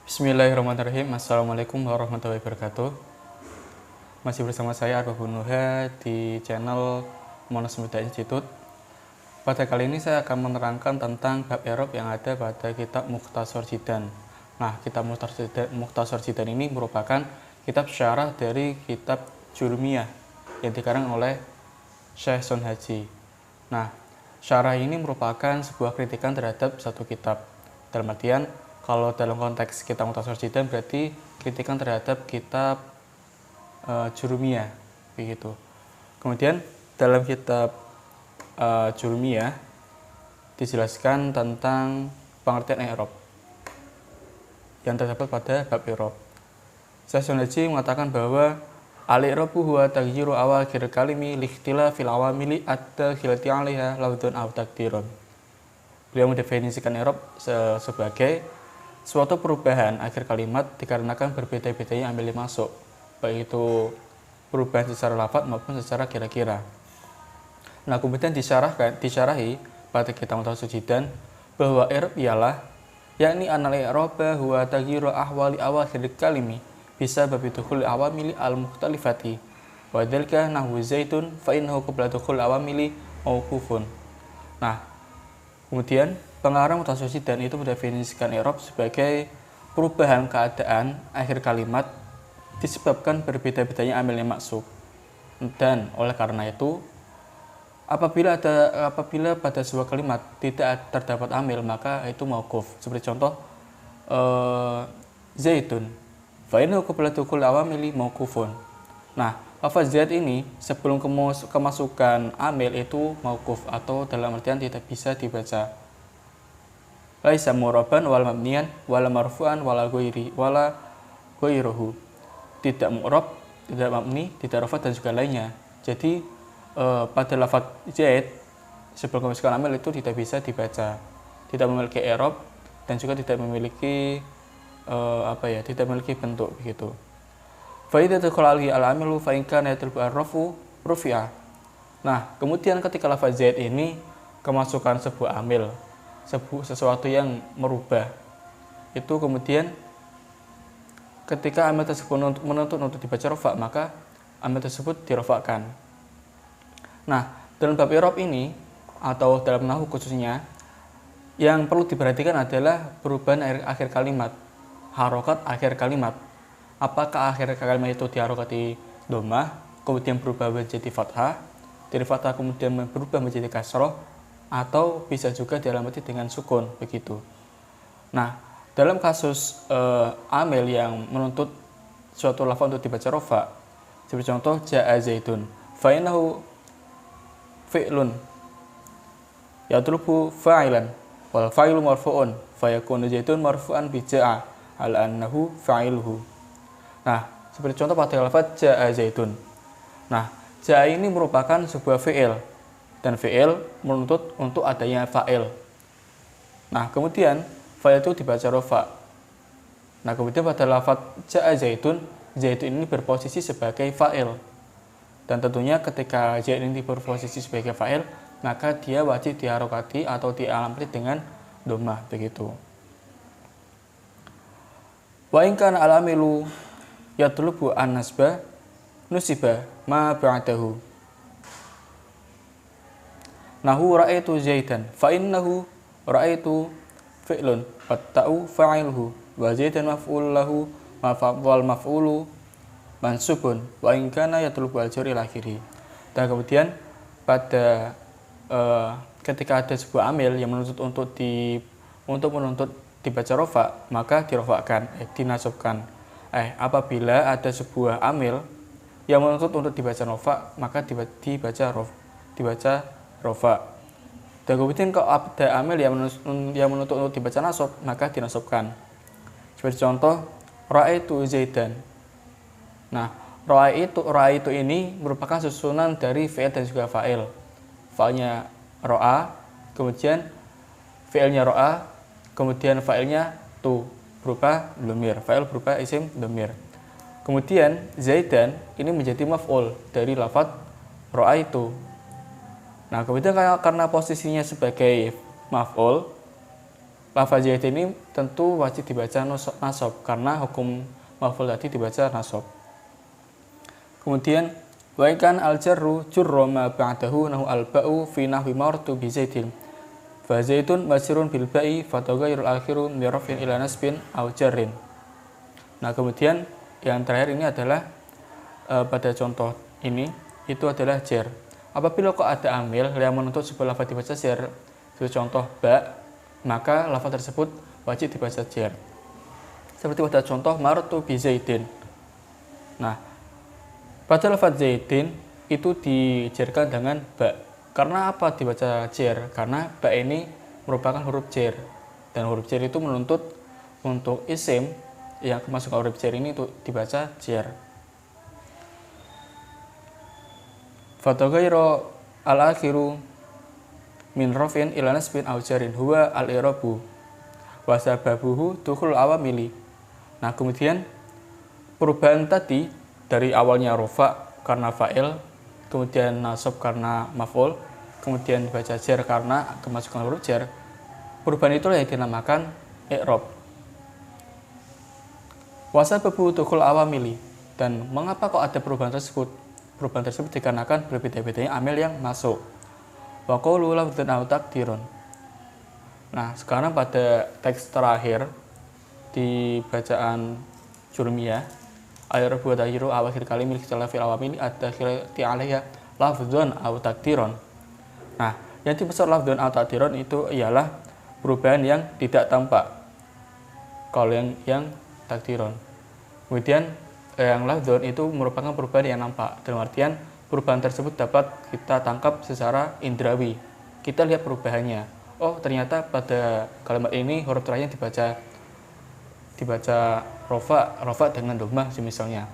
Bismillahirrahmanirrahim. Assalamualaikum warahmatullahi wabarakatuh. Masih bersama saya Arbabun Nuha di channel Monas Muda Institute. Pada kali ini saya akan menerangkan tentang bab i'rab yang ada pada kitab Mukhtasar Jidan. Nah, kitab Mukhtasar Jidan ini merupakan kitab syarah dari kitab Jurumiyah yang dikarang oleh Syekh Sun Haji. Nah, syarah ini merupakan sebuah kritikan terhadap satu kitab. Dalam artian, kalau dalam konteks kitab Mukhtasar Jidan berarti kritikan terhadap kitab Jurumiyah, begitu. Kemudian dalam kitab Jurumiyah dijelaskan tentang pengertian i'rab yang terdapat pada bab i'rab. Syekh Sun Haji mengatakan bahwa al-i'rabu huwa taghyiru awakhir kalimi likhtilafil awamili ad-dakhilati 'alaiha lafdhun aw taqdirun. Beliau mendefinisikan i'rab sebagai suatu perubahan akhir kalimat dikarenakan berbeda-bedanya amil yang masuk, baik itu perubahan secara lafadz maupun secara kira-kira. Nah, kemudian disyarahi pada kitab Mukhtasar Jidan bahwa i'rab ialah yakni anal i'raba huwa taghyiru ahwali awakhir kalimi bisa babidukhul awamili al-mukhtalifati wa dzalika nahwu zaitun fa innahu qabla dukhul awamili mauqufun. Nah, kemudian pengarang Mukhtasar Jidan itu mendefinisikan i'rab sebagai perubahan keadaan akhir kalimat disebabkan berbeda-bedanya amil yang maksud. Dan oleh karena itu, apabila pada sebuah kalimat tidak terdapat amil, maka itu mauquf. Seperti contoh zaitun fa innahu qabla dukhul awamili mauqufun. Nah, lafaz zait ini sebelum kemasukan amil itu mauquf atau dalam artian tidak bisa dibaca. Laisa mu'raban wal mabniyan wala marfu'an wala ghairuhu. Tidak mu'rab, tidak mabni, tidak rafa dan juga lainnya. Jadi pada lafaz zaid sebelum kemasukan amil itu tidak bisa dibaca. Tidak memiliki i'rab dan juga tidak memiliki tidak memiliki bentuk begitu. Fa idza dakhala alaihi al-amilu fa in kana yatlubu ar-rafu rufi'a. Nah, kemudian ketika lafaz zaid ini kemasukan sebuah amil, sesuatu yang merubah, itu kemudian ketika amil tersebut menuntut untuk dibaca rafa, maka amil tersebut dirafa'kan. Nah, dalam bab i'rab ini atau dalam nahwu khususnya, yang perlu diperhatikan adalah perubahan akhir kalimat, harokat akhir kalimat. Apakah akhir kalimat itu diharokati dhammah, kemudian berubah menjadi fathah, dari fathah kemudian berubah menjadi kasroh, atau bisa juga dialamati dengan sukun begitu. Nah, dalam kasus amil yang menuntut suatu lafaz untuk dibaca rafa, seperti contoh ja'a zaitun fa innahu fi'lun yatlubu fa'ilan wal fa'ilu marfu'un fa yakunu zaitun marfu'an bi ja'a al annahu fa'iluhu. Nah, seperti contoh pada lafaz ja'a zaitun. Nah, ja'a ini merupakan sebuah fi'il dan fi'il menuntut untuk adanya fa'il. Nah, kemudian fa'il itu dibaca rafa. Nah, kemudian pada lafaz ja'a zaitun, zaitun ini berposisi sebagai fa'il. Dan tentunya ketika zaid ini berposisi sebagai fa'il, maka dia wajib diharokati atau dialamati dengan dhammah begitu. Wa in kana al-amilu yatlubu an-nasba nusiba ma ba'dahu. Nahu ra'aitu zaidan fa innahu ra'aitu fi'lun wa ta'u fa'iluhu wa zaidan maf'ul lahu wal maf'ulu mansubun wa in kana yatlubu al-jar ila akhirih. Dan kemudian pada ketika ada sebuah amil yang menuntut untuk dibaca rafa, maka dirafa'kan, dinasabkan. Apabila ada sebuah amil yang menuntut untuk dibaca rafa, maka dibaca rafa. Dan kemudian kalau ada amil yang menuntut untuk dibaca nasab, maka dinasabkan. Seperti contoh ra'aitu zaidan. Nah, ra'aitu ini merupakan susunan dari fi'il dan juga fa'il. Fa'ilnya ra'a, kemudian fi'ilnya ra'a, kemudian fa'ilnya tu berupa dhamir, fa'il berupa isim dhamir. Kemudian zaidan ini menjadi maf'ul dari lafaz ra'aitu. Nah, kemudian karena posisinya sebagai maf'ul, lafaz Zaid ini tentu wajib dibaca nasab karena hukum maf'ul tadi dibaca nasab. Kemudian wa kan al-jarru jurra ma ba'dahu nahu al-ba'u fi nahwi martu bi Zaidin. Fa Zaidun masirun bil ba'i fataghayyarul akhiru min raf'in ila nasbin aw jarrin. Nah, kemudian yang terakhir ini adalah pada contoh ini itu adalah jar. Apabila kok ada amil yang menuntut sebuah lafaz dibaca jar, sebagai contoh ba, maka lafaz tersebut wajib dibaca jar. Seperti pada contoh martu bi Zaidin. Nah, pada lafaz Zaidin itu dijarkan dengan ba. Karena apa dibaca jar? Karena ba ini merupakan huruf jar. Dan huruf jar itu menuntut untuk isim yang masuk ke huruf jar ini untuk dibaca jar. Fataghayyara al-akhiru min raf'in ila nasbin aw jarrin huwa al-i'rabu wa sababuhu dukhul awamili. Nah, kemudian perubahan tadi dari awalnya rafa karena fa'il, kemudian nasab karena maf'ul, kemudian dibaca jar karena kemasukan huruf jar. Perubahan itulah yang dinamakan i'rab. Wa sababuhu dukhul awamili. Dan mengapa kok ada perubahan tersebut? Perubahan tersebut dikarenakan berbeda-bedanya amil yang masuk. Wa qawlu lafdzun aw taqdirun. Nah, sekarang pada teks terakhir di bacaan Jurmiyah, al-i'rabu wa tahyiru awakhir kalimil ikhtilafil awamil ad-dakhilati 'alaiha lafdzun aw taqdirun. Nah, yang dimaksud lafdzun aw taqdirun itu ialah perubahan yang tidak tampak. Kalau yang takdirun. Kemudian yang lafdzun itu merupakan perubahan yang nampak. Dalam artian perubahan tersebut dapat kita tangkap secara indrawi. Kita lihat perubahannya. Oh, ternyata pada kalimat ini huruf terakhirnya dibaca rofa dengan dhammah misalnya.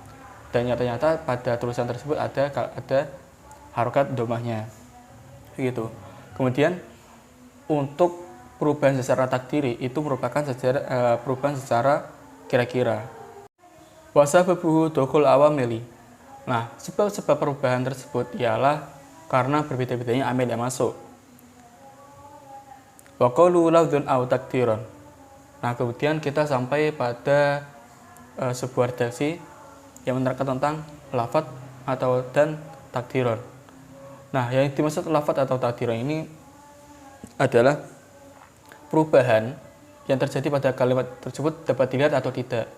Dan ternyata pada tulisan tersebut ada harokat dhammahnya. Begitu. Kemudian untuk perubahan secara takdiri itu merupakan perubahan secara kira-kira. Wa sababuhu dukhul awamili. Nah, sebab perubahan tersebut ialah karena berbeda-bedanya amil yang masuk. Wa qawlu lafdzun aw taqdirun. Nah, kemudian kita sampai pada sebuah redaksi yang menerangkan tentang lafadz dan takdirun. Nah, yang dimaksud lafadz atau takdirun ini adalah perubahan yang terjadi pada kalimat tersebut dapat dilihat atau tidak.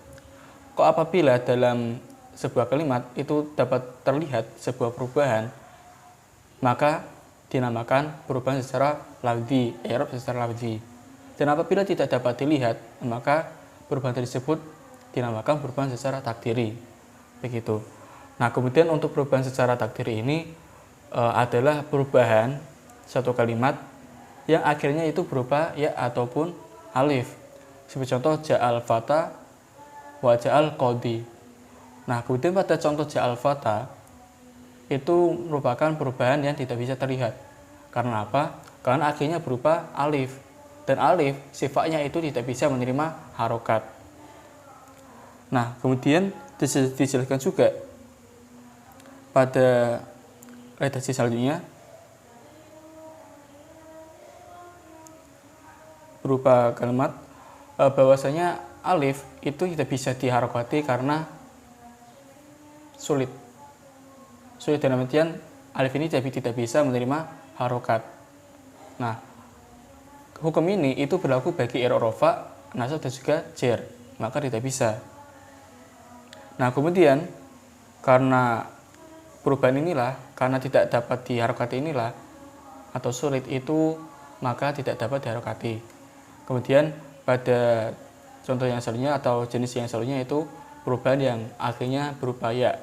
Kok apabila dalam sebuah kalimat itu dapat terlihat sebuah perubahan, maka dinamakan perubahan secara lafzi, i'rab secara lafzi. Dan apabila tidak dapat dilihat, maka perubahan tersebut dinamakan perubahan secara takdiri. Begitu. Nah, kemudian untuk perubahan secara takdiri ini adalah perubahan satu kalimat yang akhirnya itu berupa ya ataupun alif. Sebagai contoh ja'al fata wa ja'al qadi. Nah, kemudian pada contoh ja'al fata itu merupakan perubahan yang tidak bisa terlihat. Karena apa? Karena akhirnya berupa alif. Dan alif sifatnya itu tidak bisa menerima harokat. Nah, kemudian dijelaskan juga pada redaksi selanjutnya berupa kalimat bahwasanya alif itu tidak bisa diharokati karena sulit dalam artian alif ini tidak bisa menerima harokat. Nah, hukum ini itu berlaku bagi i'rab rafa, nasab dan juga jar, maka tidak bisa. Nah, kemudian karena perubahan inilah, karena tidak dapat diharokati inilah atau sulit itu, maka tidak dapat diharokati. Kemudian pada contoh yang selanjutnya atau jenis yang selanjutnya itu perubahan yang akhirnya berupa ya.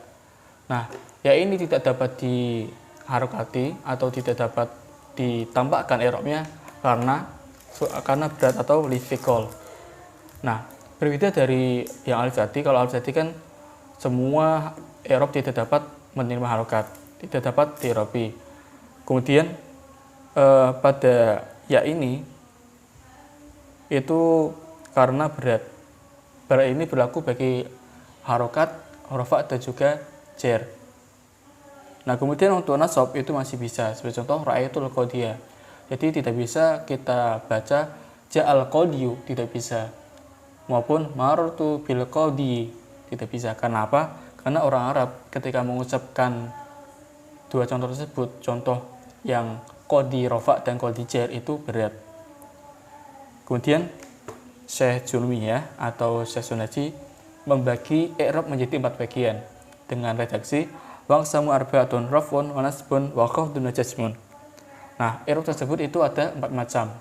Nah, ya ini tidak dapat diharokati atau tidak dapat ditampakkan i'rabnya karena berat atau lifikol. Nah, berbeda dari yang alif tadi. Kalau alif tadi kan semua i'rab tidak dapat menerima harokat, tidak dapat di'irabi. Kemudian pada ya ini itu karena berat ini berlaku bagi harokat, rafa dan juga jar. Nah, kemudian untuk nasab itu masih bisa. Sebagai contoh ra'aitul qadiyah. Jadi tidak bisa kita baca ja'al qadiyu tidak bisa, maupun marartu bil qadi tidak bisa. Karena apa? Karena orang Arab ketika mengucapkan dua contoh tersebut, contoh yang qadi rofa dan qadi jar itu berat. Kemudian Syekh Junmi atau Syekh Sunaji membagi i'rab menjadi 4 bagian dengan redaksi waqsamu arba'atun raf'un wa nasbun wa khafdun wa jazmun. Nah, i'rab tersebut itu ada 4 macam.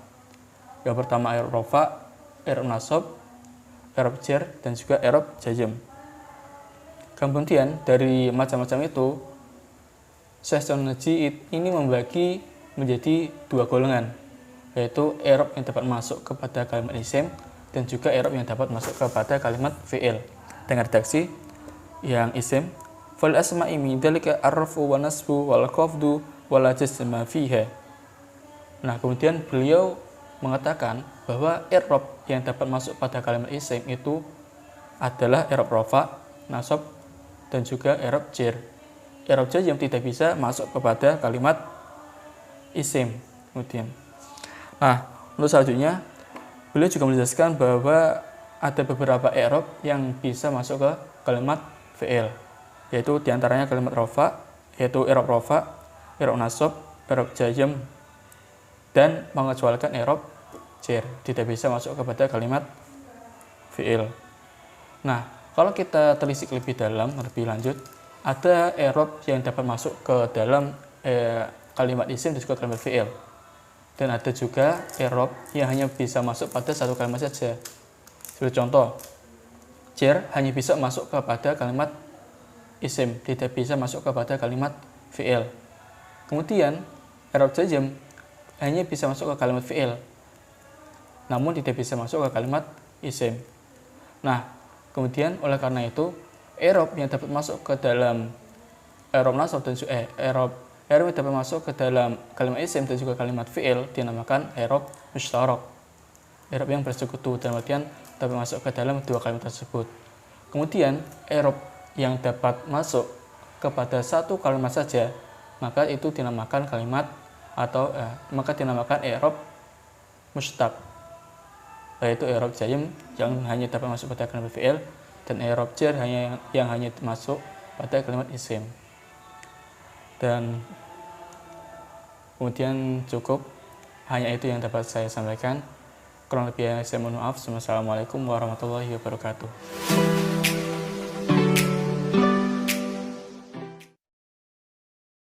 Yang pertama i'rab rafa, i'rab nasab, i'rab jar, dan juga i'rab jazm. Kemudian dari macam-macam itu Syekh Sunaji ini membagi menjadi 2 golongan, yaitu i'rab yang dapat masuk kepada kalimat isim dan juga i'rab yang dapat masuk kepada kalimat fi'il. Dengan redaksi yang isim fal asma'i min dzalika ar-raf'u wa nasbu wal khafdu wal jazma fiha. Nah, kemudian beliau mengatakan bahwa i'rab yang dapat masuk pada kalimat isim itu adalah i'rab rafa, nasab, dan juga i'rab jar. I'rab jazm tidak bisa masuk kepada kalimat isim. Kemudian, nah, untuk selanjutnya beliau juga menjelaskan bahwa ada beberapa i'rab yang bisa masuk ke kalimat fi'il, yaitu diantaranya kalimat rafa, yaitu i'rab rafa, i'rab nasab, i'rab jazm, dan mengecualikan i'rab jar, tidak bisa masuk kepada kalimat fi'il. Nah, kalau kita telisik lebih dalam, lebih lanjut, ada i'rab yang dapat masuk ke dalam kalimat isim dan juga kalimat fi'il. Dan ada juga i'rab yang hanya bisa masuk pada satu kalimat saja. Sebagai contoh, jar hanya bisa masuk kepada kalimat isim, tidak bisa masuk kepada kalimat fi'il. Kemudian i'rab jazm hanya bisa masuk ke kalimat fi'il, namun tidak bisa masuk ke kalimat isim. Nah, kemudian oleh karena itu i'rab yang dapat masuk ke dalam i'rab nasab dan i'rab yang dapat masuk ke dalam kalimat isim dan juga kalimat fi'il dinamakan i'rab mustarak. I'rab yang bersekutu, dalam artian dapat masuk ke dalam dua kalimat tersebut. Kemudian i'rab yang dapat masuk kepada satu kalimat saja, maka itu dinamakan kalimat atau maka dinamakan i'rab mustaq, yaitu i'rab jazm yang hanya dapat masuk pada kalimat fi'il, dan i'rab jar yang hanya masuk pada kalimat isim. Dan kemudian cukup hanya itu yang dapat saya sampaikan. Kurang lebihnya saya mohon maaf. Wassalamualaikum warahmatullahi wabarakatuh.